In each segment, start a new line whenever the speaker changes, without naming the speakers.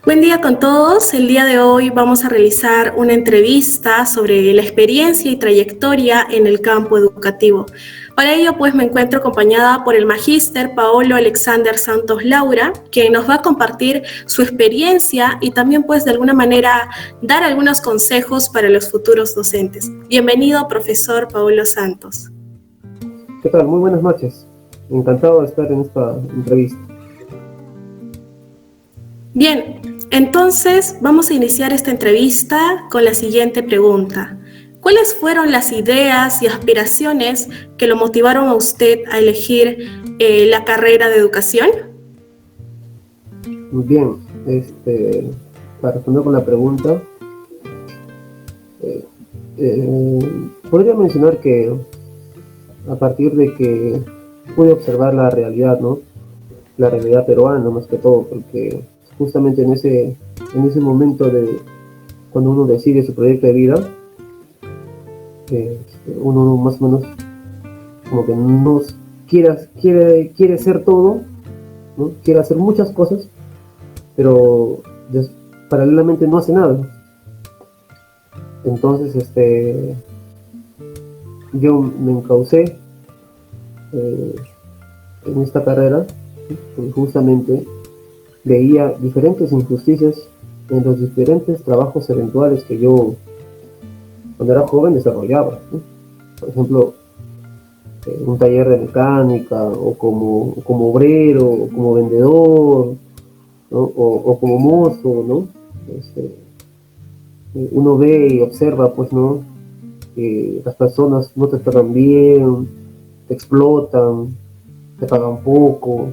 Buen día con todos. El día de hoy vamos a realizar una entrevista sobre la experiencia y trayectoria en el campo educativo. Para ello, pues me encuentro acompañada por el magíster Paolo Alexander Santos Laura, quien nos va a compartir su experiencia y también, pues, de alguna manera dar algunos consejos para los futuros docentes. Bienvenido, profesor Paolo Santos.
¿Qué tal? Muy buenas noches. Encantado de estar en esta entrevista.
Bien, entonces vamos a iniciar esta entrevista con la siguiente pregunta. ¿Cuáles fueron las ideas y aspiraciones que lo motivaron a usted a elegir la carrera de educación?
Muy bien, para responder con la pregunta, podría mencionar que a partir de que pude observar la realidad, ¿no? La realidad peruana más que todo, porque justamente en ese momento de cuando uno decide su proyecto de vida, uno más o menos como que no quiere ser todo, ¿no? Quiere hacer muchas cosas, pero paralelamente no hace nada. Entonces, yo me encaucé en esta carrera, porque justamente veía diferentes injusticias en los diferentes trabajos eventuales que yo, cuando era joven, desarrollaba, ¿no? Por ejemplo, un taller de mecánica, o como obrero, o como vendedor, ¿no? O como mozo, ¿no? Uno ve y observa, pues, ¿no? Que las personas no te tratan bien, te explotan, te pagan poco,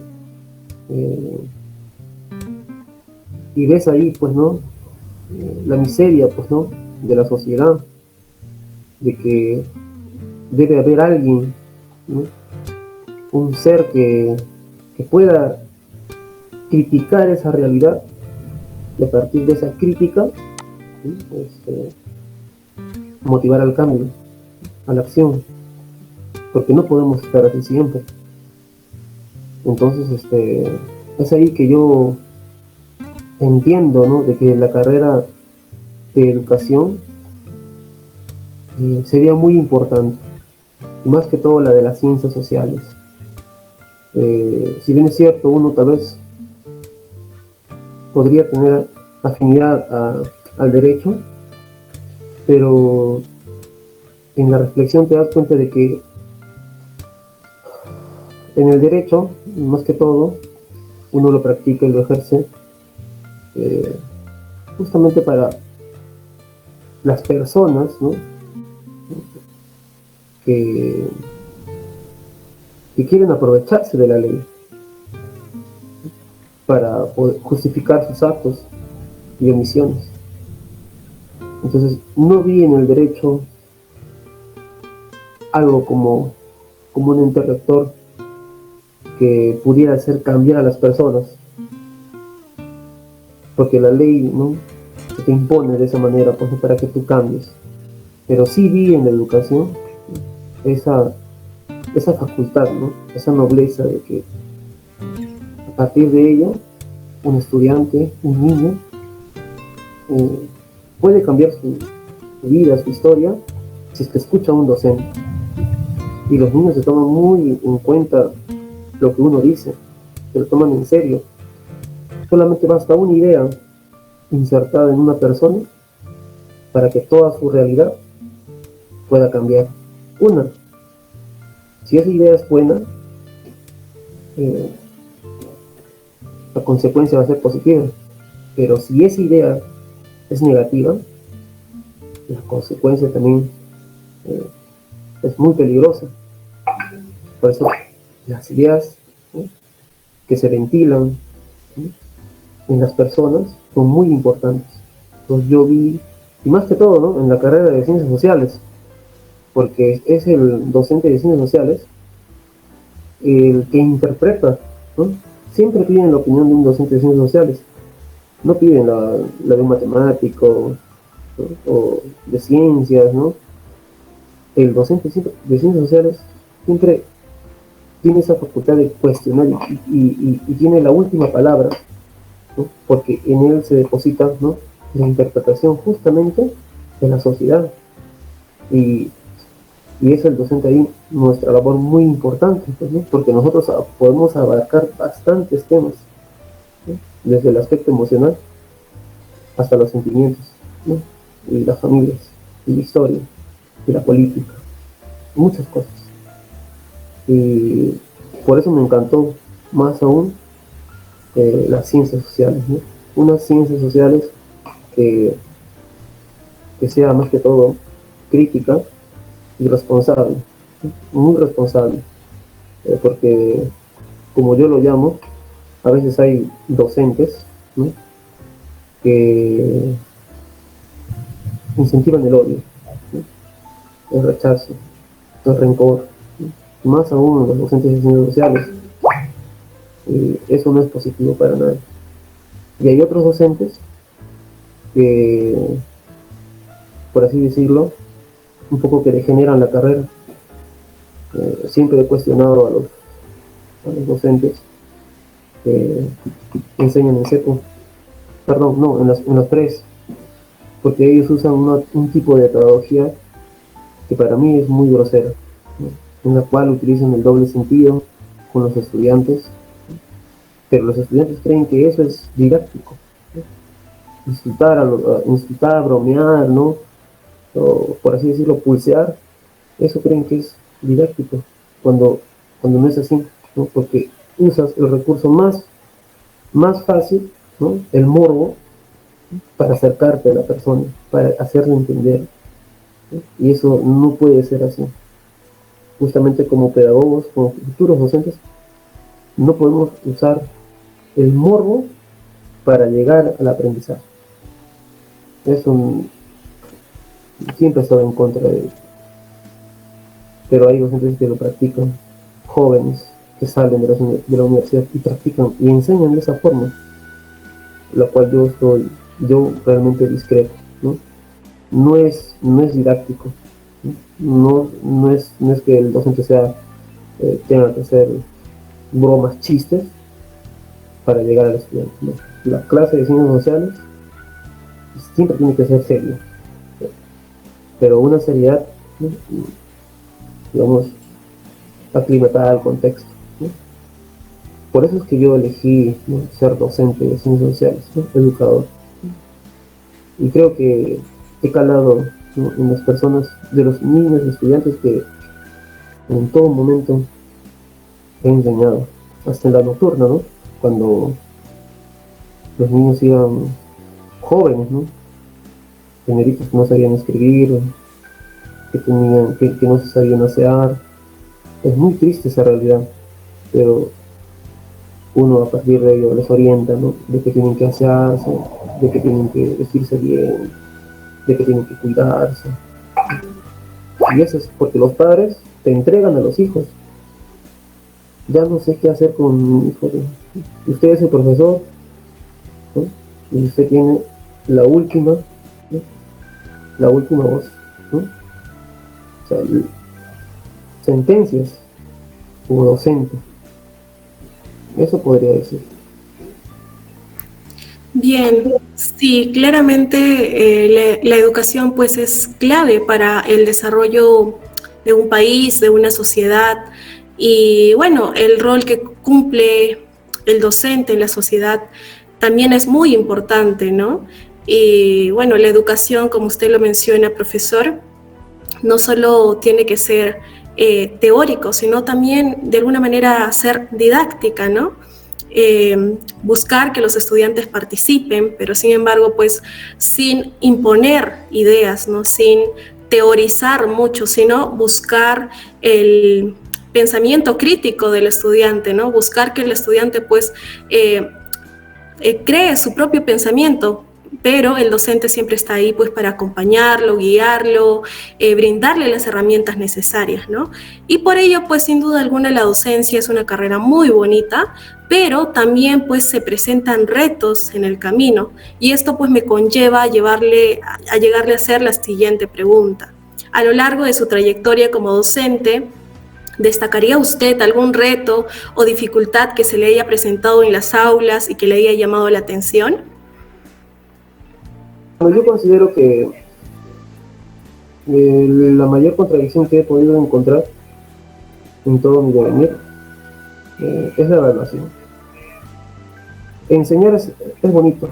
eh, y ves ahí, pues, ¿no? La miseria, pues, ¿no? De la sociedad, de que debe haber alguien, ¿no? Un ser que pueda criticar esa realidad, y a partir de esa crítica, ¿sí? Motivar al cambio, a la acción, porque no podemos estar así siempre. Entonces, es ahí que yo entiendo, ¿no? De que la carrera de educación sería muy importante, y más que todo la de las ciencias sociales. Si bien es cierto, uno tal vez podría tener afinidad al derecho, pero en la reflexión te das cuenta de que en el derecho, más que todo, uno lo practica y lo ejerce eh, justamente para las personas, ¿no? que, que quieren aprovecharse de la ley para poder justificar sus actos y omisiones. Entonces, no vi en el derecho algo como un ente rector que pudiera hacer cambiar a las personas, porque la ley, ¿no? Se te impone de esa manera, pues, para que tú cambies. Pero sí vi en la educación esa facultad, ¿no? Esa nobleza de que a partir de ella un estudiante, un niño, puede cambiar su vida, su historia, si es que escucha a un docente. Y los niños se toman muy en cuenta lo que uno dice, se lo toman en serio. Solamente basta una idea insertada en una persona para que toda su realidad pueda cambiar. Una, si esa idea es buena, eh, la consecuencia va a ser positiva. Pero si esa idea es negativa, la consecuencia también eh, es muy peligrosa. Por eso las ideas, ¿no? Que se ventilan, ¿no? En las personas son muy importantes. Entonces yo vi, y más que todo, ¿no? En la carrera de ciencias sociales, porque es el docente de ciencias sociales el que interpreta, ¿no? Siempre piden la opinión de un docente de ciencias sociales, no piden la de un matemático, ¿no? O de ciencias, ¿no? El docente de ciencias sociales siempre tiene esa facultad de cuestionar y tiene la última palabra ¿no? Porque en él se deposita, ¿no?, la interpretación justamente de la sociedad. Y es el docente ahí nuestra labor muy importante, pues, ¿no?, porque nosotros podemos abarcar bastantes temas, ¿no?, desde el aspecto emocional hasta los sentimientos, ¿no?, y las familias, y la historia, y la política, muchas cosas. Y por eso me encantó más aún las ciencias sociales, ¿no? Unas ciencias sociales que sea más que todo crítica y responsable, ¿sí?, muy responsable, porque como yo lo llamo, a veces hay docentes, ¿no?, que incentivan el odio, ¿no?, el rechazo, el rencor, ¿no?, más aún los docentes de ciencias sociales, y eso no es positivo para nadie. Y hay otros docentes que, por así decirlo, un poco que degeneran la carrera. Siempre he cuestionado a los docentes que enseñan en seco, perdón, no, en las tres, porque ellos usan un tipo de pedagogía que para mí es muy grosera, ¿no?, en la cual utilizan el doble sentido con los estudiantes, pero los estudiantes creen que eso es didáctico, ¿no?, insultar, bromear, ¿no?, o, por así decirlo, pulsear, eso creen que es didáctico, cuando no es así, ¿no?, porque usas el recurso más fácil, ¿no?, el morbo, para acercarte a la persona, para hacerle entender, ¿no?, y eso no puede ser así. Justamente como pedagogos, como futuros docentes, no podemos usar el morbo para llegar al aprendizaje. Eso siempre he estado en contra de ello. Pero hay docentes que lo practican, jóvenes que salen de la universidad y practican y enseñan de esa forma, la cual yo realmente discrepo, ¿no? No es didáctico, no es que el docente tenga que hacer bromas, chistes para llegar al estudiante, ¿no? La clase de ciencias sociales siempre tiene que ser seria, pero una seriedad, ¿no?, digamos, aclimatada al contexto, ¿no? Por eso es que yo elegí, ¿no?, ser docente de ciencias sociales, ¿no?, educador. Y creo que he calado, ¿no?, en las personas, de los niños y estudiantes que en todo momento he enseñado, hasta en la nocturna, ¿no?, cuando los niños iban jóvenes, ¿no?, señoritas que no sabían escribir, que no se sabían asear. Es muy triste esa realidad, pero uno a partir de ello les orienta, ¿no?, de que tienen que asearse, de que tienen que vestirse bien, de que tienen que cuidarse. Y eso es porque los padres te entregan a los hijos. Ya no sé qué hacer con mi hijo. Usted es el profesor, ¿no?, y usted tiene la última, ¿no?, la última voz, ¿no? O sea, sentencias como docente. Eso podría decir.
Bien, sí, claramente la educación pues es clave para el desarrollo de un país, de una sociedad, y bueno, el rol que cumple el docente en la sociedad también es muy importante, ¿no? Y bueno, la educación, como usted lo menciona, profesor, no solo tiene que ser teórico, sino también de alguna manera ser didáctica, ¿no? Buscar que los estudiantes participen, pero sin embargo, pues sin imponer ideas, ¿no?, sin teorizar mucho, sino buscar el pensamiento crítico del estudiante, ¿no? Buscar que el estudiante pues cree su propio pensamiento, pero el docente siempre está ahí pues para acompañarlo, guiarlo, brindarle las herramientas necesarias, ¿no? Y por ello pues sin duda alguna la docencia es una carrera muy bonita, pero también pues se presentan retos en el camino, y esto pues me conlleva a llegarle a hacer la siguiente pregunta. A lo largo de su trayectoria como docente, ¿Destacaría usted algún reto o dificultad que se le haya presentado en las aulas y que le haya llamado la atención?
Bueno, yo considero que la mayor contradicción que he podido encontrar en todo mi devenir es la evaluación. Enseñar es bonito,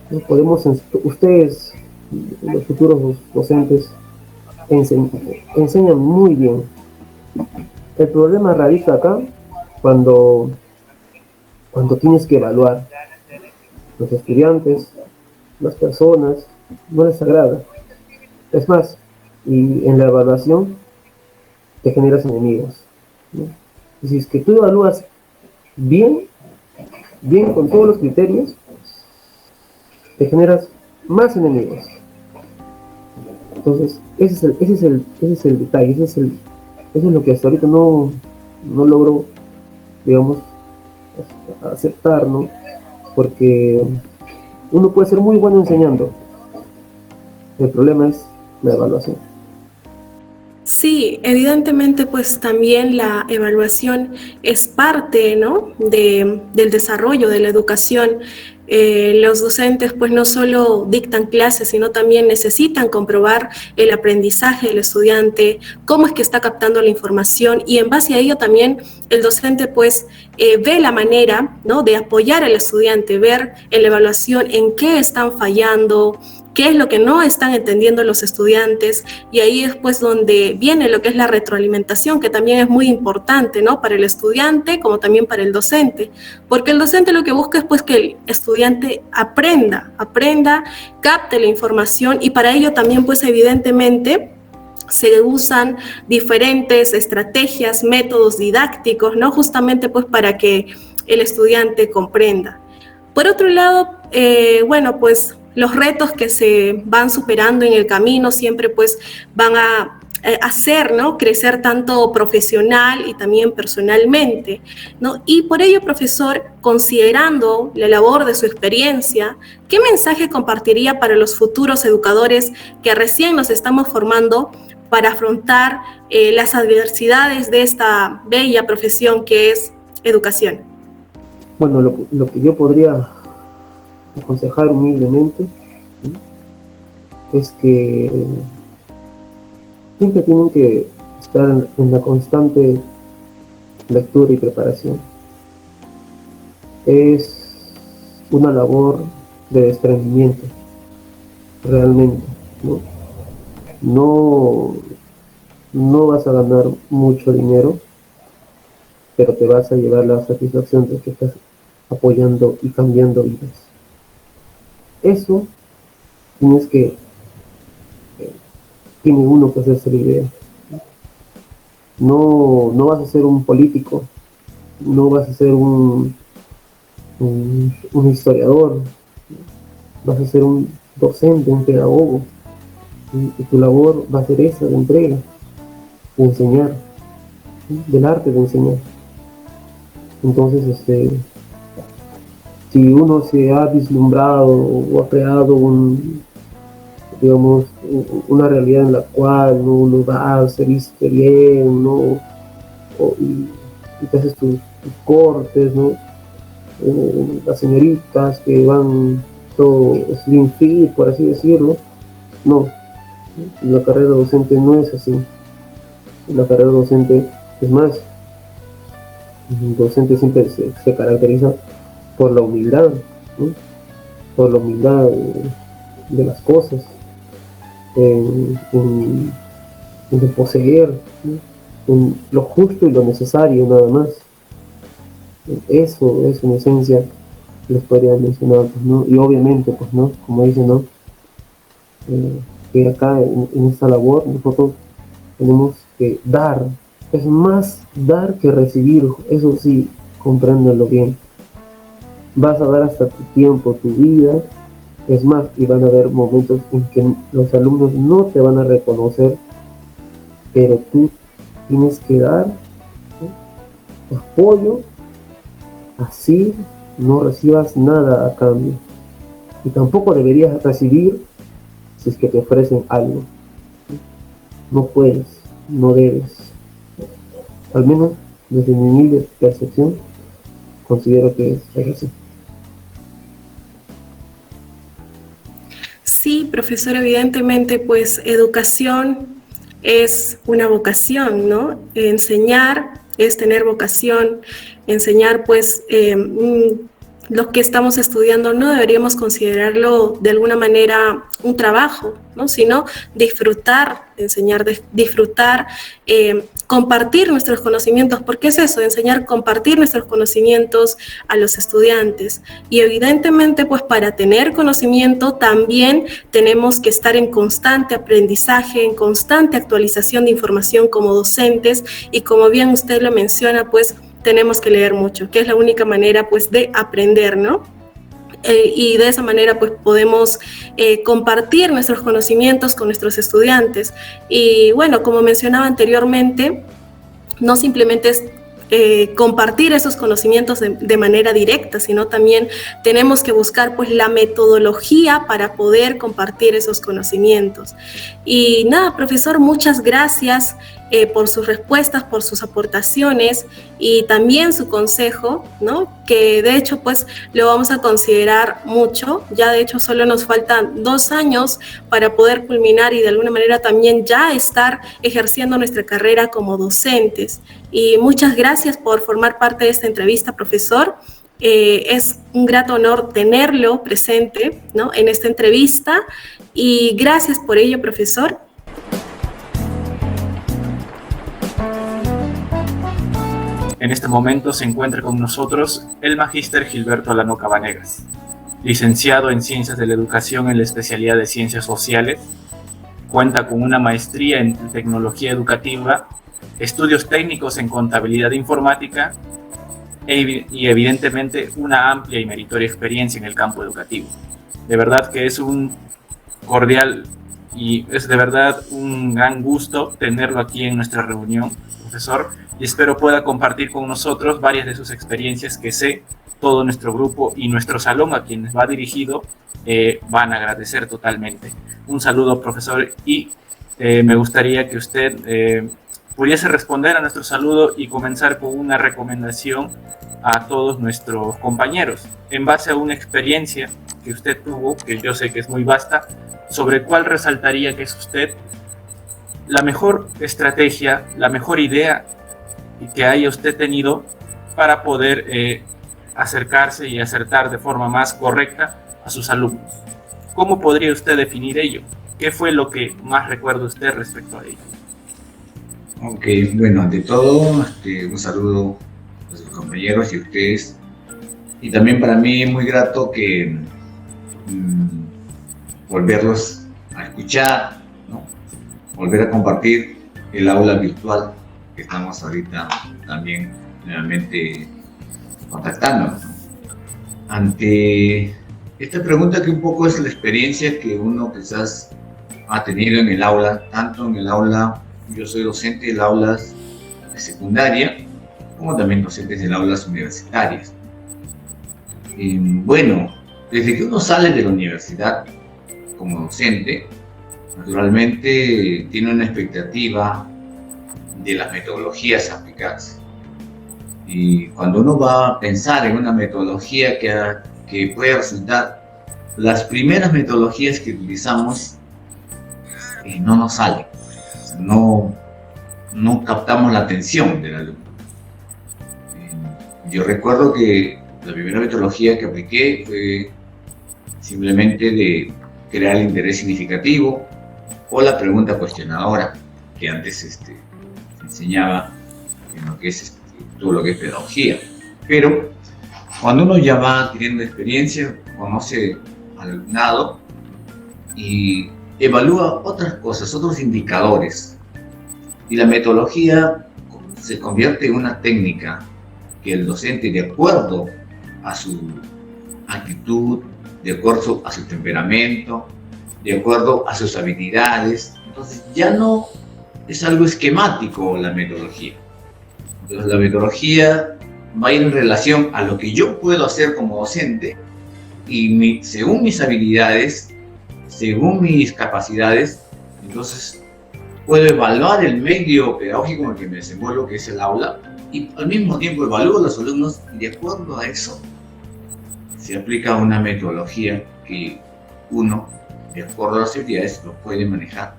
¿no? Ustedes, los futuros docentes, enseñan muy bien. El problema radica acá cuando tienes que evaluar. Los estudiantes, las personas, no les agrada. Es más, y en la evaluación te generas enemigos, ¿no? Y si es que tú evalúas bien, bien con todos los criterios, te generas más enemigos. Entonces, ese es el detalle, eso es lo que hasta ahorita no logro, digamos, aceptar, ¿no? Porque uno puede ser muy bueno enseñando. El problema es la evaluación.
Sí, evidentemente pues también la evaluación es parte, ¿no?, del desarrollo de la educación. Los docentes pues no solo dictan clases, sino también necesitan comprobar el aprendizaje del estudiante, cómo es que está captando la información, y en base a ello también el docente pues ve la manera, ¿no?, de apoyar al estudiante, ver en la evaluación en qué están fallando, qué es lo que no están entendiendo los estudiantes, y ahí es pues donde viene lo que es la retroalimentación, que también es muy importante, ¿no?, para el estudiante como también para el docente, porque el docente lo que busca es pues que el estudiante aprenda, capte la información, y para ello también pues evidentemente se usan diferentes estrategias, métodos didácticos, ¿no?, justamente pues para que el estudiante comprenda. Por otro lado, bueno, pues los retos que se van superando en el camino siempre pues van a hacer, ¿no?, crecer tanto profesional y también personalmente, ¿no? Y por ello, profesor, considerando la labor de su experiencia, ¿qué mensaje compartiría para los futuros educadores que recién nos estamos formando para afrontar las adversidades de esta bella profesión que es educación?
Bueno, lo que yo podría aconsejar humildemente, ¿sí?, es que siempre tienen que estar en la constante lectura y preparación. Es una labor de desprendimiento, realmente, ¿no? No vas a ganar mucho dinero, pero te vas a llevar la satisfacción de que estás apoyando y cambiando vidas. Eso tiene uno que hacerse la idea. No vas a ser un político, no vas a ser un historiador, vas a ser un docente, un pedagogo, y tu labor va a ser esa, de entrega, de enseñar, ¿sí?, del arte de enseñar. Entonces, si uno se ha vislumbrado o ha creado digamos, una realidad en la cual uno va, se viste bien, ¿no?, y te haces tus cortes, ¿no?, las señoritas que van todo slim fit, por así decirlo. No, la carrera docente no es así. La carrera docente es más. El docente siempre se caracteriza por la humildad, ¿no?, por la humildad de las cosas, en poseer, ¿no?, en lo justo y lo necesario, nada más. Eso en esencia les podría mencionar, pues, ¿no? Y obviamente, pues, ¿no?, como dicen, ¿no?, que acá en esta labor nosotros tenemos que dar. Es más dar que recibir, eso sí, compréndanlo bien. Vas a dar hasta tu tiempo, tu vida. Es más, y van a haber momentos en que los alumnos no te van a reconocer, pero tú tienes que dar, ¿no?, apoyo, así no recibas nada a cambio. Y tampoco deberías recibir si es que te ofrecen algo. No puedes, no debes. Al menos desde mi humilde percepción, considero que es así.
Sí, profesor, evidentemente, pues educación es una vocación, ¿no? Enseñar es tener vocación, enseñar, pues, lo que estamos estudiando no deberíamos considerarlo de alguna manera un trabajo, ¿no? Sino disfrutar, enseñar, disfrutar, compartir nuestros conocimientos, porque es eso, enseñar, compartir nuestros conocimientos a los estudiantes. Y evidentemente, pues para tener conocimiento también tenemos que estar en constante aprendizaje, en constante actualización de información como docentes, y como bien usted lo menciona, pues tenemos que leer mucho, que es la única manera pues de aprender, ¿no? Y de esa manera pues podemos compartir nuestros conocimientos con nuestros estudiantes. Y bueno, como mencionaba anteriormente, no simplemente es compartir esos conocimientos de manera directa, sino también tenemos que buscar pues la metodología para poder compartir esos conocimientos. Y nada, profesor, muchas gracias por sus respuestas, por sus aportaciones y también su consejo, ¿no? Que de hecho pues lo vamos a considerar mucho. Ya de hecho solo nos faltan 2 años para poder culminar y de alguna manera también ya estar ejerciendo nuestra carrera como docentes. Y muchas gracias por formar parte de esta entrevista, profesor. Es un grato honor tenerlo presente, ¿no? En esta entrevista y gracias por ello, profesor.
En este momento se encuentra con nosotros el magíster Gilberto Alano Cabanegas, licenciado en Ciencias de la Educación en la especialidad de Ciencias Sociales, cuenta con una maestría en Tecnología Educativa, estudios técnicos en Contabilidad Informática y evidentemente una amplia y meritoria experiencia en el campo educativo. De verdad que es un cordial y es de verdad un gran gusto tenerlo aquí en nuestra reunión, profesor, y espero pueda compartir con nosotros varias de sus experiencias que sé todo nuestro grupo y nuestro salón a quienes va dirigido van a agradecer totalmente. Un saludo, profesor, y me gustaría que usted pudiese responder a nuestro saludo y comenzar con una recomendación a todos nuestros compañeros en base a una experiencia que usted tuvo, que yo sé que es muy vasta, sobre cuál resaltaría que es usted la mejor estrategia, la mejor idea que haya usted tenido para poder acercarse y acertar de forma más correcta a sus alumnos. ¿Cómo podría usted definir ello? ¿Qué fue lo que más recuerda usted respecto a ello?
Ok, bueno, ante todo, un saludo a sus compañeros y a ustedes. Y también para mí es muy grato que volverlos a escuchar, ¿no? Volver a compartir el aula virtual que estamos ahorita también nuevamente contactándonos, ¿no? Ante esta pregunta que un poco es la experiencia que uno quizás ha tenido en el aula, tanto en el aula, yo soy docente de aulas de secundaria, como también docentes de aulas universitarias. Bueno, desde que uno sale de la universidad como docente, naturalmente tiene una expectativa de las metodologías aplicadas. Y cuando uno va a pensar en una metodología que puede resultar, las primeras metodologías que utilizamos no nos salen, no captamos la atención del alumno. Yo recuerdo que la primera metodología que apliqué fue simplemente de crear el interés significativo o la pregunta cuestionadora, que antes enseñaba en lo que es todo lo que es pedagogía. Pero cuando uno ya va adquiriendo experiencia, conoce al alumnado y evalúa otras cosas, otros indicadores, y la metodología se convierte en una técnica que el docente, de acuerdo a su actitud, de acuerdo a su temperamento, de acuerdo a sus habilidades, entonces ya no es algo esquemático la metodología. Entonces la metodología va a ir en relación a lo que yo puedo hacer como docente y según mis habilidades, según mis capacidades, entonces puedo evaluar el medio pedagógico en el que me desenvuelvo, que es el aula, y al mismo tiempo evalúo a los alumnos, y de acuerdo a eso se aplica una metodología que uno, de acuerdo a las actividades, lo puede manejar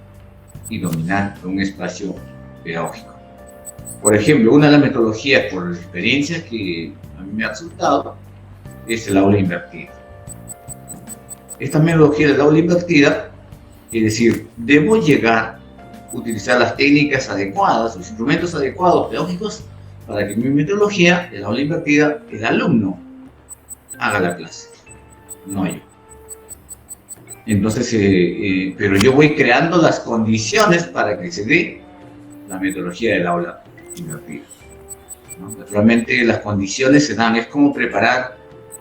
y dominar en un espacio pedagógico. Por ejemplo, una de las metodologías por experiencia que a mí me ha resultado es el aula invertida. Esta metodología del aula invertida, es decir, debo llegar a utilizar las técnicas adecuadas, los instrumentos adecuados pedagógicos para que en mi metodología, el aula invertida, el alumno haga la clase, no yo. Entonces, pero yo voy creando las condiciones para que se dé la metodología del aula invertida, ¿no? Naturalmente las condiciones se dan, es como preparar,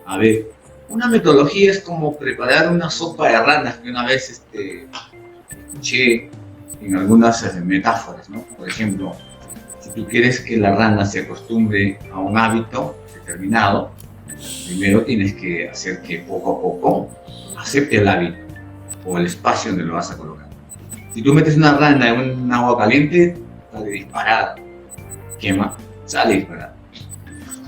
a ver, una metodología es como preparar una sopa de ranas que una vez escuché en algunas metáforas, ¿no? Por ejemplo, si tú quieres que la rana se acostumbre a un hábito determinado, primero tienes que hacer que poco a poco acepte el hábito o el espacio donde lo vas a colocar. Si tú metes una rana en un agua caliente, sale disparada, quema, sale disparada.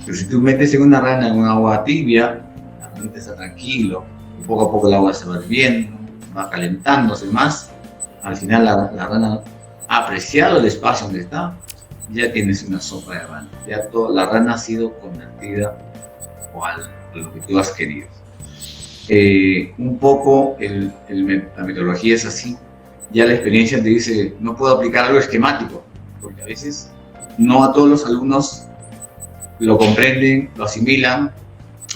Pero si tú metes en una rana en un agua tibia, la rana está tranquilo, y poco a poco el agua se va hirviendo, va calentándose más, al final la rana ha apreciado el espacio donde está, ya tienes una sopa de rana, ya la rana ha sido convertida a lo que tú has querido. Un poco la metodología es así. Ya la experiencia te dice, no puedo aplicar algo esquemático, porque a veces no a todos los alumnos lo comprenden, lo asimilan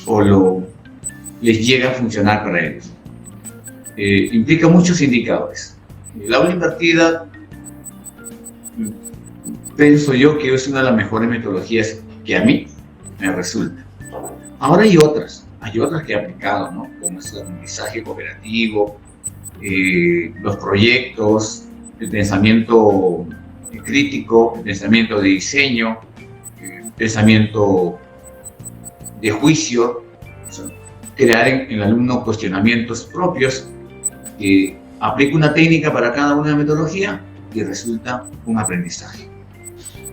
o les llega a funcionar para ellos. Implica muchos indicadores. El aula invertida, pienso yo que es una de las mejores metodologías que a mí me resulta. Ahora hay otras que he aplicado, ¿no? Como es el aprendizaje cooperativo, los proyectos, el pensamiento crítico, el pensamiento de diseño, el pensamiento de juicio, o sea, crear en el alumno cuestionamientos propios, que aplica una técnica para cada una de las metodologías y resulta un aprendizaje.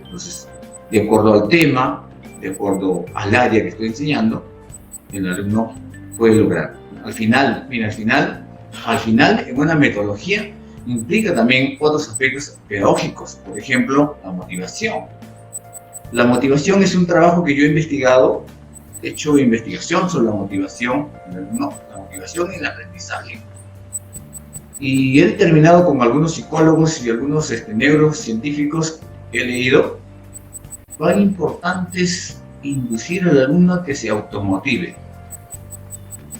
Entonces, de acuerdo al tema, de acuerdo al área que estoy enseñando, el alumno puede lograr. Al final, en una metodología implica también otros aspectos pedagógicos, por ejemplo, la motivación. La motivación es un trabajo que yo he investigado, he hecho investigación sobre la motivación del alumno, la motivación y el aprendizaje. Y he determinado con algunos psicólogos y algunos neurocientíficos que he leído, cuán importante es inducir al alumno a que se automotive,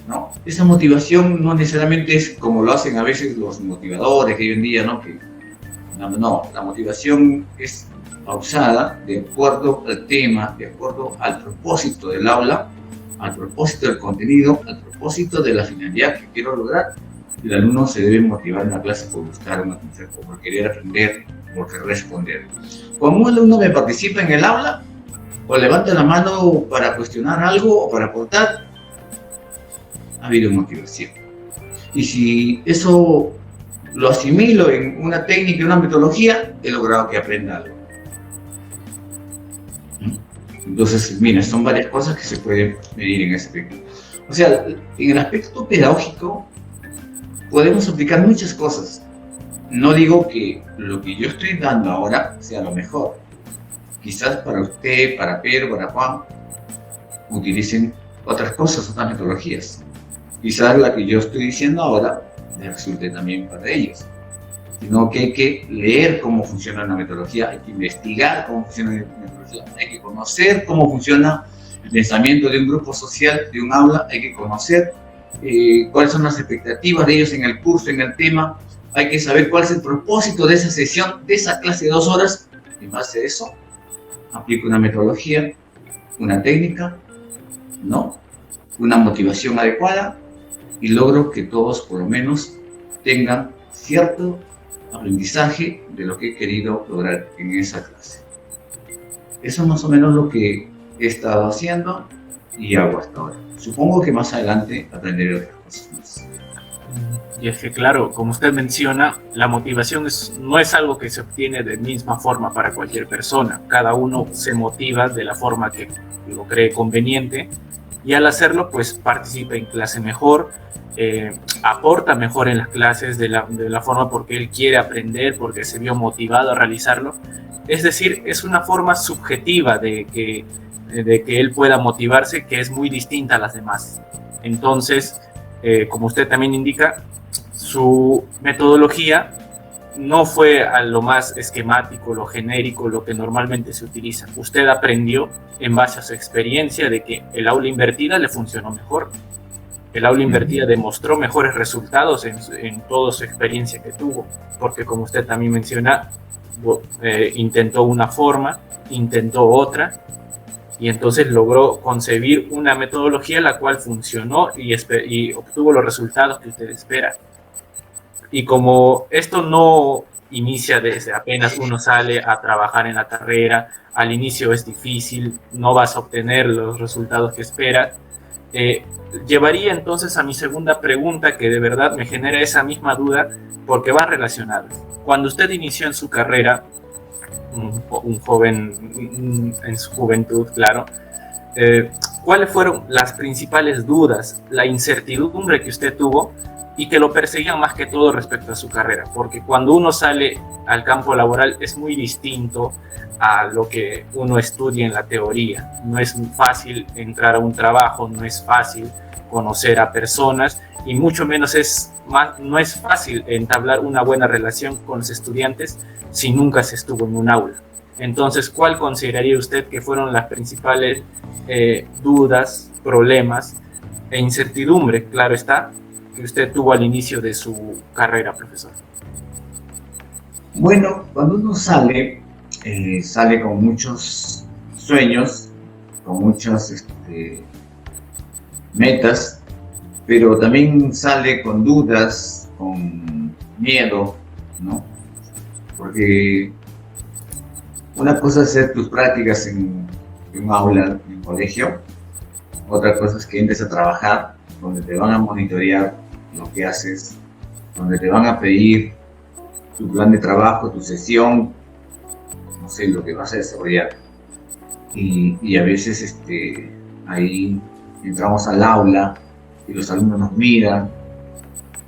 ¿no? Esa motivación no necesariamente es como lo hacen a veces los motivadores que hoy en día, ¿no? No, la motivación es pausada de acuerdo al tema, de acuerdo al propósito del aula, al propósito del contenido, al propósito de la finalidad que quiero lograr. El alumno se debe motivar en la clase por buscar una concepto, por querer aprender, por querer responder. Cuando un alumno me participa en el aula, o levanta la mano para cuestionar algo o para aportar, ha habido motivación. Y si eso lo asimilo en una técnica, en una metodología, he logrado que aprenda algo. Entonces, mira, son varias cosas que se pueden medir en ese aspecto. O sea, en el aspecto pedagógico podemos aplicar muchas cosas. No digo que lo que yo estoy dando ahora sea lo mejor. Quizás para usted, para Pedro, para Juan, utilicen otras cosas, otras metodologías. Quizás la que yo estoy diciendo ahora les resulte también para ellos. Sino que hay que leer cómo funciona una metodología, hay que investigar cómo funciona una metodología, hay que conocer cómo funciona el pensamiento de un grupo social, de un aula, hay que conocer cuáles son las expectativas de ellos en el curso, en el tema, hay que saber cuál es el propósito de esa sesión, de esa clase de 2 horas, y en base a eso aplico una metodología, una técnica, ¿no? Una motivación adecuada y logro que todos por lo menos tengan cierto aprendizaje de lo que he querido lograr en esa clase. Eso es más o menos lo que he estado haciendo y hago hasta ahora. Supongo que más adelante aprenderé otras cosas más.
Y es que, claro, como usted menciona, la motivación no es algo que se obtiene de misma forma para cualquier persona. Cada uno se motiva de la forma que lo cree conveniente, y al hacerlo, pues participa en clase mejor, aporta mejor en las clases de la forma porque él quiere aprender, porque se vio motivado a realizarlo. Es decir, es una forma subjetiva de que él pueda motivarse, que es muy distinta a las demás. Entonces, como usted también indica, su metodología no fue a lo más esquemático, lo genérico, lo que normalmente se utiliza. Usted aprendió en base a su experiencia de que el aula invertida le funcionó mejor. El aula invertida demostró mejores resultados en toda su experiencia que tuvo, porque como usted también menciona, intentó una forma, intentó otra, y entonces logró concebir una metodología la cual funcionó y obtuvo los resultados que usted espera. Y como esto no inicia desde apenas uno sale a trabajar en la carrera, al inicio es difícil, no vas a obtener los resultados que esperas, llevaría entonces a mi segunda pregunta, que de verdad me genera esa misma duda porque va relacionada. Cuando usted inició en su carrera, un joven en su juventud, claro, ¿cuáles fueron las principales dudas, la incertidumbre que usted tuvo y que lo perseguían más que todo respecto a su carrera? Porque cuando uno sale al campo laboral es muy distinto a lo que uno estudia en la teoría. No es fácil entrar a un trabajo, no es fácil conocer a personas y mucho menos no es fácil entablar una buena relación con los estudiantes si nunca se estuvo en un aula. Entonces, ¿cuál consideraría usted que fueron las principales dudas, problemas e incertidumbre, claro está, que usted tuvo al inicio de su carrera, profesor?
Bueno, cuando uno sale con muchos sueños, con muchas metas, pero también sale con dudas, con miedo, ¿no? Porque una cosa es hacer tus prácticas en un aula, en un colegio, otra cosa es que entres a trabajar, donde te van a monitorear lo que haces, donde te van a pedir tu plan de trabajo, tu sesión, no sé, lo que vas a desarrollar. Y a veces ahí entramos al aula y los alumnos nos miran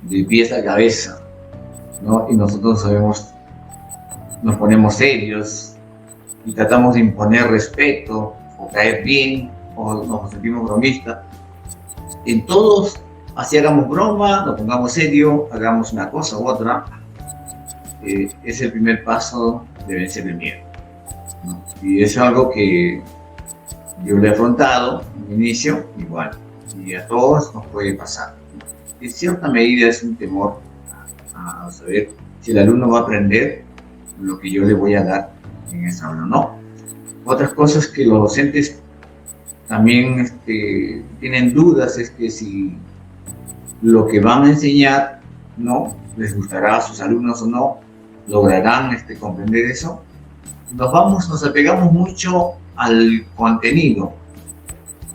de pies a cabeza, ¿no? Y nosotros nos ponemos serios y tratamos de imponer respeto o caer bien o nos sentimos bromistas. En todos, así hagamos broma, nos pongamos serio, hagamos una cosa u otra, es el primer paso de vencer el miedo, ¿no? Y es algo que yo lo he afrontado en el inicio, igual, y a todos nos puede pasar. En cierta medida es un temor a saber si el alumno va a aprender lo que yo le voy a dar en esa aula o no. Otras cosas que los docentes también tienen dudas es que si lo que van a enseñar no les gustará a sus alumnos o no, lograrán comprender eso. Nos apegamos mucho al contenido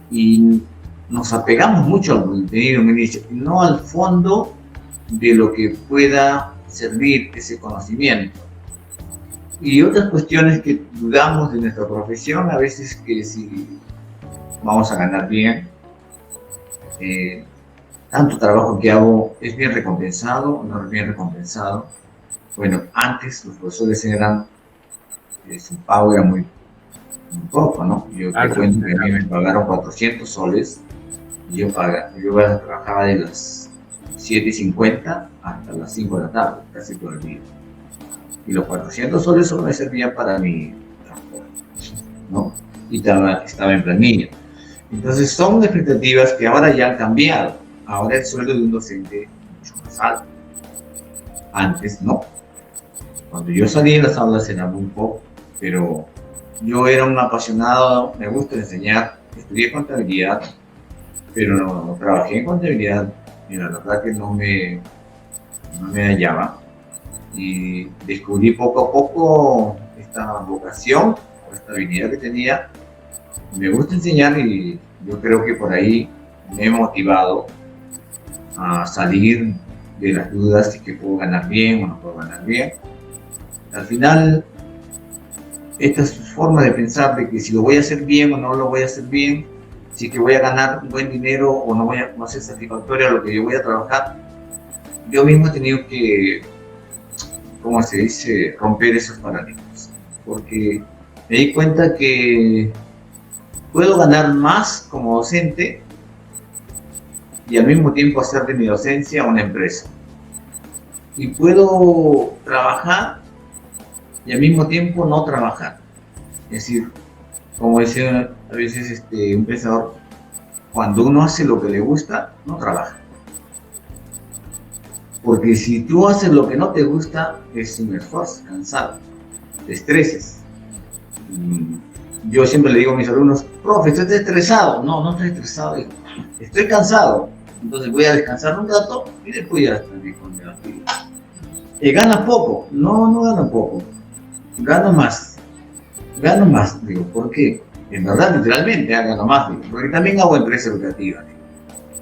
y nos apegamos mucho al contenido en el inicio, no al fondo de lo que pueda servir ese conocimiento. Y otras cuestiones que dudamos de nuestra profesión, a veces que si vamos a ganar bien, tanto trabajo que hago es bien recompensado o no es bien recompensado. Bueno, antes los profesores su pago era muy poco, ¿no? Yo te cuento que a mí me pagaron 400 soles y yo trabajaba de las 7:50 hasta las 5 de la tarde, casi todo el día. Y los 400 soles solo me servían para mi transporte, ¿no? Y estaba en planilla. Entonces son expectativas que ahora ya han cambiado. Ahora el sueldo de un docente es mucho más alto. Antes no. Cuando yo salí de las aulas era muy poco, pero yo era un apasionado, me gusta enseñar, estudié contabilidad, pero no trabajé en contabilidad, y la verdad que no me hallaba. Y descubrí poco a poco esta vocación, esta habilidad que tenía. Me gusta enseñar y yo creo que por ahí me he motivado a salir de las dudas de que puedo ganar bien o no puedo ganar bien. Al final, esta es su forma de pensar de que si lo voy a hacer bien o no lo voy a hacer bien, si que voy a ganar un buen dinero o no voy a no ser satisfactorio a lo que yo voy a trabajar. Yo mismo he tenido que, ¿cómo se dice?, romper esos paradigmas, porque me di cuenta que puedo ganar más como docente y al mismo tiempo hacer de mi docencia una empresa. Y puedo trabajar y al mismo tiempo no trabajar. Es decir, como decía a veces un pensador, cuando uno hace lo que le gusta, no trabaja. Porque si tú haces lo que no te gusta, es un esfuerzo, cansado, te estresas. Yo siempre le digo a mis alumnos, profe, estoy estresado. No, no estoy estresado, estoy cansado. Entonces voy a descansar un rato y después ya estoy con mi actividad. ¿Ganas poco? No, no gano poco. Gano más. Gano más, digo, ¿por qué? En verdad, literalmente, gano más, digo, porque también hago empresa educativa, digo.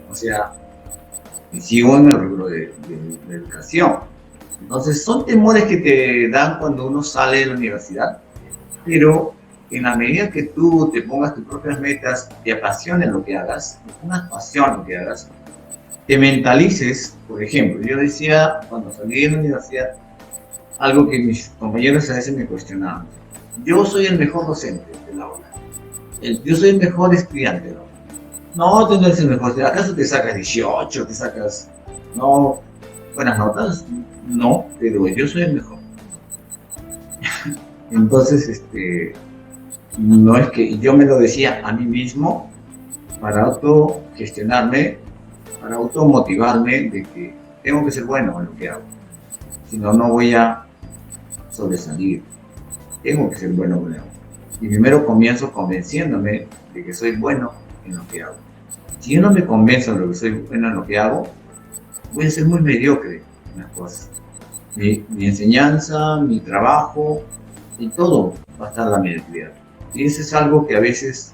O sea, sigo en el rubro de educación. Entonces, son temores que te dan cuando uno sale de la universidad, pero en la medida que tú te pongas tus propias metas, te apasione lo que hagas, te pongas pasión en lo que hagas, te mentalices. Por ejemplo, yo decía cuando salí de la universidad, algo que mis compañeros a veces me cuestionaban: yo soy el mejor docente del aula, yo soy el mejor estudiante del aula. No, tú no eres el mejor, ¿acaso te sacas 18, te sacas, no, buenas notas? No, pero yo soy el mejor. Entonces, no es que yo me lo decía a mí mismo para autogestionarme, para automotivarme de que tengo que ser bueno en lo que hago, si no, no voy a sobresalir. Tengo que ser bueno en lo que hago. Y primero comienzo convenciéndome de que soy bueno en lo que hago. Si yo no me convenzo de que soy bueno en lo que hago, voy a ser muy mediocre en las cosas. Mi enseñanza, mi trabajo y todo va a estar a la mediocridad. Y eso es algo que a veces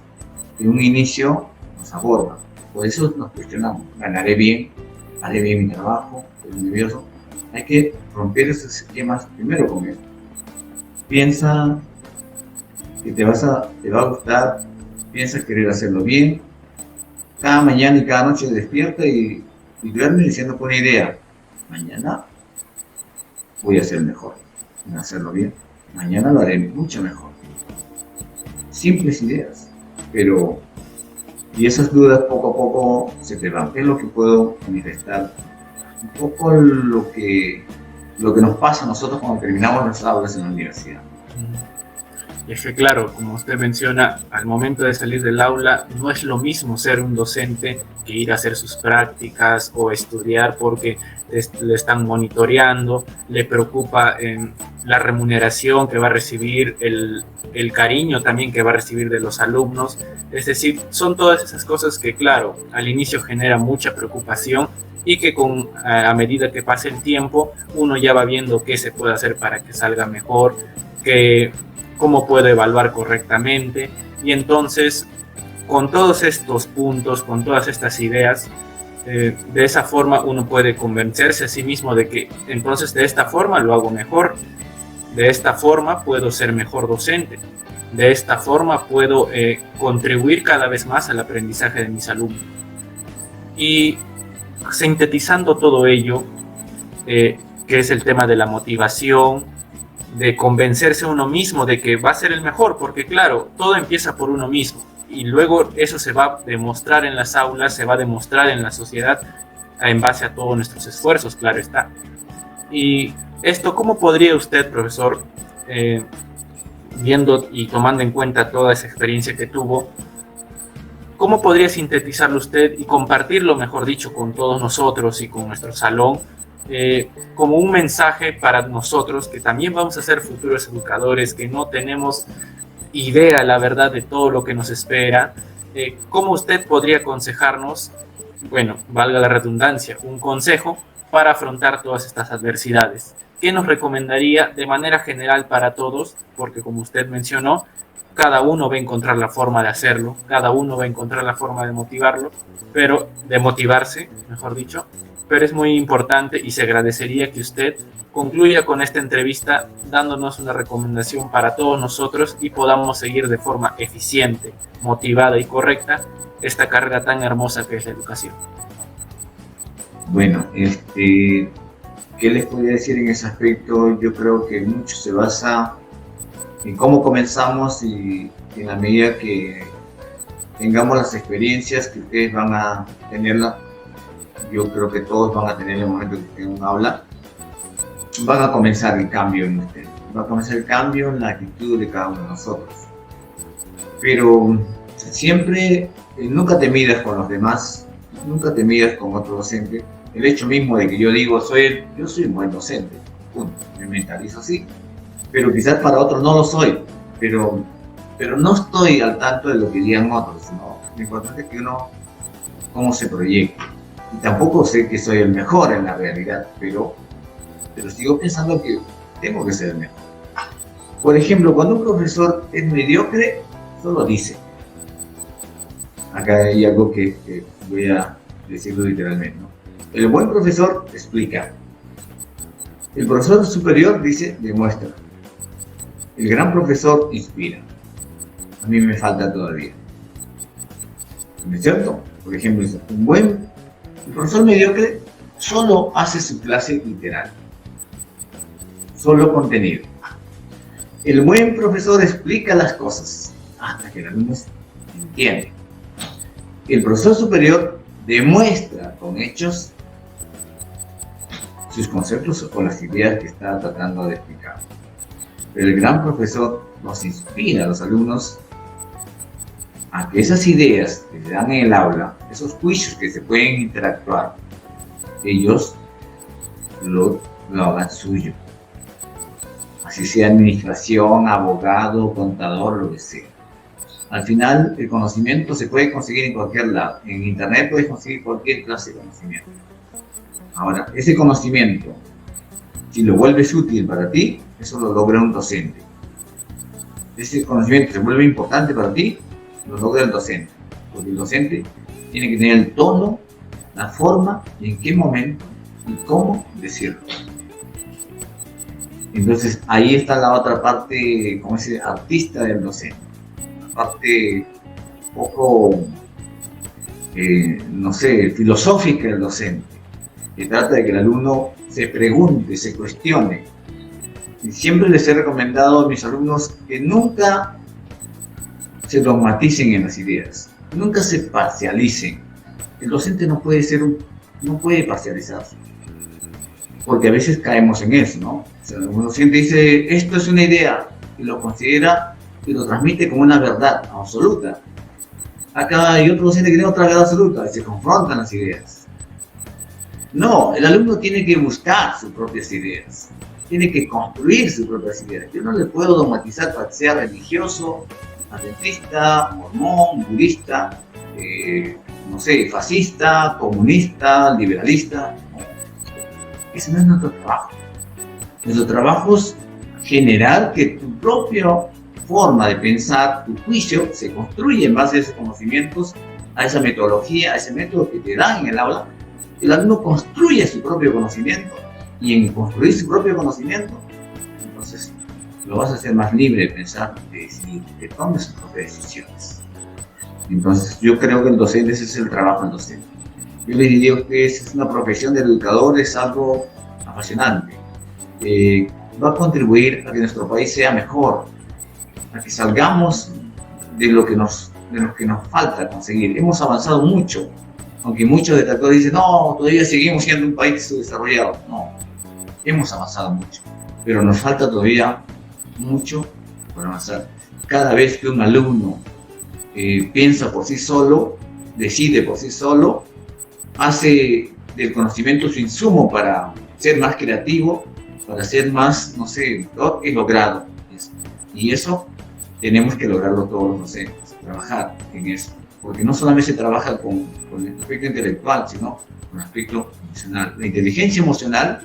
en un inicio nos aborda. Por eso nos cuestionamos: ¿ganaré bien? ¿Haré bien mi trabajo? ¿Estoy nervioso? Hay que romper esos esquemas primero con él. Piensa que te va a gustar, piensa querer hacerlo bien. Cada mañana y cada noche despierta y duerme diciendo con una idea: mañana voy a ser mejor en hacerlo bien. Mañana lo haré mucho mejor. Simples ideas, pero y esas dudas poco a poco se te van. ¿Qué es lo que puedo manifestar? Un poco lo que nos pasa a nosotros cuando terminamos las aulas en la universidad.
Y es que claro, como usted menciona, al momento de salir del aula no es lo mismo ser un docente que ir a hacer sus prácticas o estudiar, porque le están monitoreando, le preocupa la remuneración que va a recibir, el cariño también que va a recibir de los alumnos. Es decir, son todas esas cosas que claro, al inicio genera mucha preocupación y que a medida que pase el tiempo uno ya va viendo qué se puede hacer para que salga mejor, cómo puedo evaluar correctamente. Y entonces, con todos estos puntos, con todas estas ideas, de esa forma uno puede convencerse a sí mismo de que entonces de esta forma lo hago mejor, de esta forma puedo ser mejor docente, de esta forma puedo contribuir cada vez más al aprendizaje de mis alumnos. Y sintetizando todo ello, que es el tema de la motivación, de convencerse a uno mismo de que va a ser el mejor, porque claro, todo empieza por uno mismo y luego eso se va a demostrar en las aulas, se va a demostrar en la sociedad en base a todos nuestros esfuerzos, claro está. Y esto, ¿cómo podría usted, profesor, viendo y tomando en cuenta toda esa experiencia que tuvo, cómo podría sintetizarlo usted y compartirlo, mejor dicho, con todos nosotros y con nuestro salón, como un mensaje para nosotros que también vamos a ser futuros educadores, que no tenemos idea, la verdad, de todo lo que nos espera? ¿Cómo usted podría aconsejarnos, bueno, valga la redundancia, un consejo para afrontar todas estas adversidades? ¿Qué nos recomendaría de manera general para todos? Porque como usted mencionó, cada uno va a encontrar la forma de hacerlo, cada uno va a encontrar la forma de motivarlo, de motivarse, mejor dicho, pero es muy importante y se agradecería que usted concluya con esta entrevista dándonos una recomendación para todos nosotros y podamos seguir de forma eficiente, motivada y correcta esta carrera tan hermosa que es la educación.
Bueno, ¿qué les podría decir en ese aspecto? Yo creo que mucho se basa en cómo comenzamos y en la medida que tengamos las experiencias que ustedes van a tenerlas. Yo creo que todos van a tener en el momento que tengan un aula, van a comenzar el cambio en ustedes, va a comenzar el cambio en la actitud de cada uno de nosotros. Pero siempre, nunca te midas con los demás, nunca te midas con otro docente. El hecho mismo de que yo digo, yo soy un buen docente, punto, me mentalizo así, pero quizás para otros no lo soy, pero no estoy al tanto de lo que digan otros, ¿no? Lo importante es que uno, cómo se proyecta. Y tampoco sé que soy el mejor en la realidad, pero sigo pensando que tengo que ser el mejor. Por ejemplo, cuando un profesor es mediocre, solo dice. Acá hay algo que voy a decirlo literalmente, ¿no? El buen profesor explica. El profesor superior dice, demuestra. El gran profesor inspira. A mí me falta todavía. ¿No es cierto? Por ejemplo, el profesor mediocre solo hace su clase literal, solo contenido. El buen profesor explica las cosas hasta que el alumno entiende. El profesor superior demuestra con hechos sus conceptos o las ideas que está tratando de explicar. Pero el gran profesor nos inspira a los alumnos a que esas ideas que se dan en el aula, esos juicios que se pueden interactuar, ellos lo hagan suyo. Así sea administración, abogado, contador, lo que sea. Al final, el conocimiento se puede conseguir en cualquier lado. En internet puedes conseguir cualquier clase de conocimiento. Ahora, ese conocimiento, si lo vuelves útil para ti, eso lo logra un docente. Ese conocimiento se vuelve importante para ti, lo logra el docente. Porque el docente tiene que tener el tono, la forma, y en qué momento, y cómo decirlo. Entonces, ahí está la otra parte, como ese artista del docente. La parte un poco, no sé, filosófica del docente, que trata de que el alumno se pregunte, se cuestione. Y siempre les he recomendado a mis alumnos que nunca se dogmaticen en las ideas, nunca se parcialicen. El docente no puede parcializarse, porque a veces caemos en eso, ¿no? O sea, un docente dice, esto es una idea, y lo considera y lo transmite como una verdad absoluta. Acá hay otro docente que tiene otra verdad absoluta, y se confrontan las ideas. No, el alumno tiene que buscar sus propias ideas, tiene que construir sus propias ideas. Yo no le puedo dogmatizar para que sea religioso, adventista, mormón, budista, no sé, fascista, comunista, liberalista. No. Ese no es nuestro trabajo. Nuestro trabajo es generar que tu propia forma de pensar, tu juicio, se construye en base a esos conocimientos, a esa metodología, a ese método que te dan en el aula. El alumno construye su propio conocimiento, y en construir su propio conocimiento, entonces lo vas a hacer más libre de pensar, de decidir, de tomar sus propias decisiones. Entonces yo creo que el docente, ese es el trabajo del docente. Yo les diría a ustedes, es una profesión de educador, es algo apasionante. Va a contribuir a que nuestro país sea mejor, a que salgamos de lo que nos falta conseguir. Hemos avanzado mucho, aunque muchos detractores dicen, no, todavía seguimos siendo un país subdesarrollado. No, hemos avanzado mucho, pero nos falta todavía mucho por avanzar. Cada vez que un alumno piensa por sí solo, decide por sí solo, hace del conocimiento su insumo para ser más creativo, para ser más, no sé, es logrado. Y eso tenemos que lograrlo todos los docentes, trabajar en eso. Porque no solamente se trabaja con el aspecto intelectual, sino con el aspecto emocional. La inteligencia emocional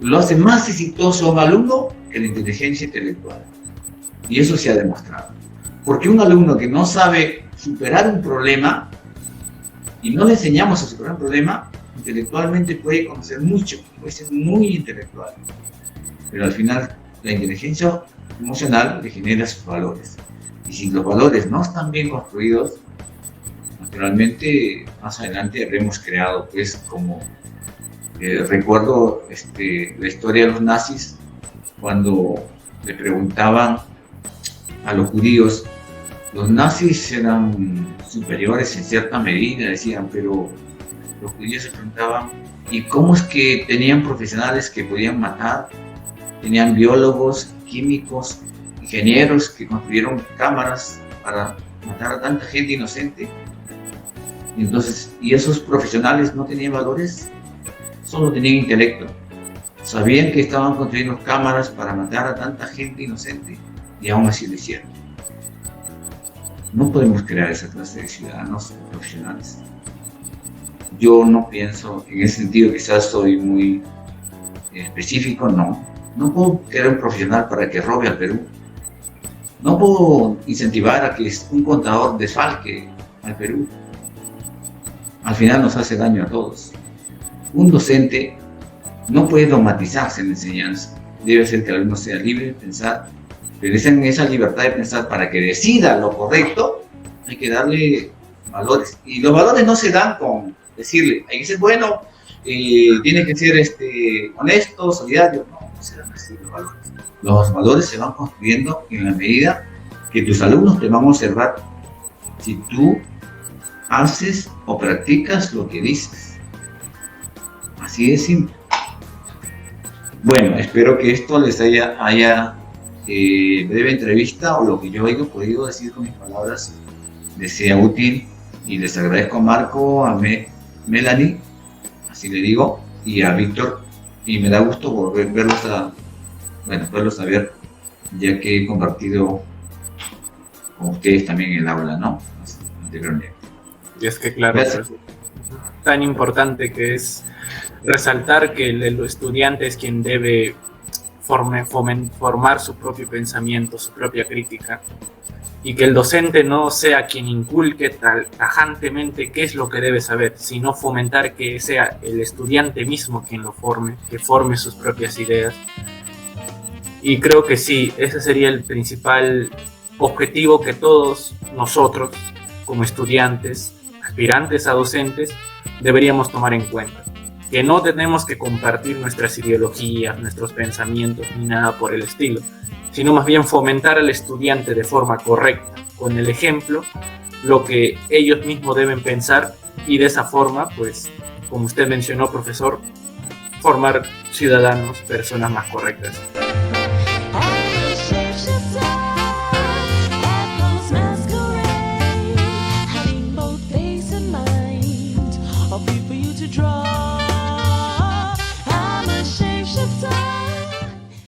lo hace más exitoso a un alumno que la inteligencia intelectual. Y eso se ha demostrado. Porque un alumno que no sabe superar un problema y no le enseñamos a superar un problema, intelectualmente puede conocer mucho, puede ser muy intelectual, pero al final la inteligencia emocional le genera sus valores. Y si los valores no están bien construidos, naturalmente más adelante habremos creado, pues, como recuerdo la historia de los nazis, cuando le preguntaban a los judíos, los nazis eran superiores en cierta medida, decían, pero los judíos se preguntaban, ¿y cómo es que tenían profesionales que podían matar? Tenían biólogos, químicos, ingenieros que construyeron cámaras para matar a tanta gente inocente. Y entonces, ¿y esos profesionales no tenían valores? Solo tenían intelecto. Sabían que estaban construyendo cámaras para matar a tanta gente inocente y aún así lo hicieron. No podemos crear esa clase de ciudadanos profesionales. Yo no pienso, en ese sentido quizás soy muy específico, no. No puedo crear un profesional para que robe al Perú. No puedo incentivar a que un contador desfalque al Perú. Al final nos hace daño a todos. Un docente no puede dogmatizarse en la enseñanza. Debe ser que el alumno sea libre de pensar, pero en esa libertad de pensar para que decida lo correcto, hay que darle valores. Y los valores no se dan con decirle, hay que ser bueno, tiene que ser honesto, solidario. No se dan así los valores. Los valores se van construyendo en la medida que tus alumnos te van a observar si tú haces o practicas lo que dices. Así de simple. Bueno, espero que esto les haya breve entrevista o lo que yo haya podido decir con mis palabras les sea útil, y les agradezco a Marco, a Melanie, así le digo, y a Víctor, y me da gusto verlos a ver, ya que he compartido con ustedes también el aula, ¿no? Anteriormente.
Y es que claro, pues, tan importante que es resaltar que el estudiante es quien debe formar su propio pensamiento, su propia crítica, y que el docente no sea quien inculque tajantemente qué es lo que debe saber, sino fomentar que sea el estudiante mismo quien lo forme, que forme sus propias ideas. Y creo que sí, ese sería el principal objetivo que todos nosotros, como estudiantes, aspirantes a docentes, deberíamos tomar en cuenta. Que no tenemos que compartir nuestras ideologías, nuestros pensamientos, ni nada por el estilo, sino más bien fomentar al estudiante de forma correcta, con el ejemplo, lo que ellos mismos deben pensar, y de esa forma, pues, como usted mencionó, profesor, formar ciudadanos, personas más correctas.
Draw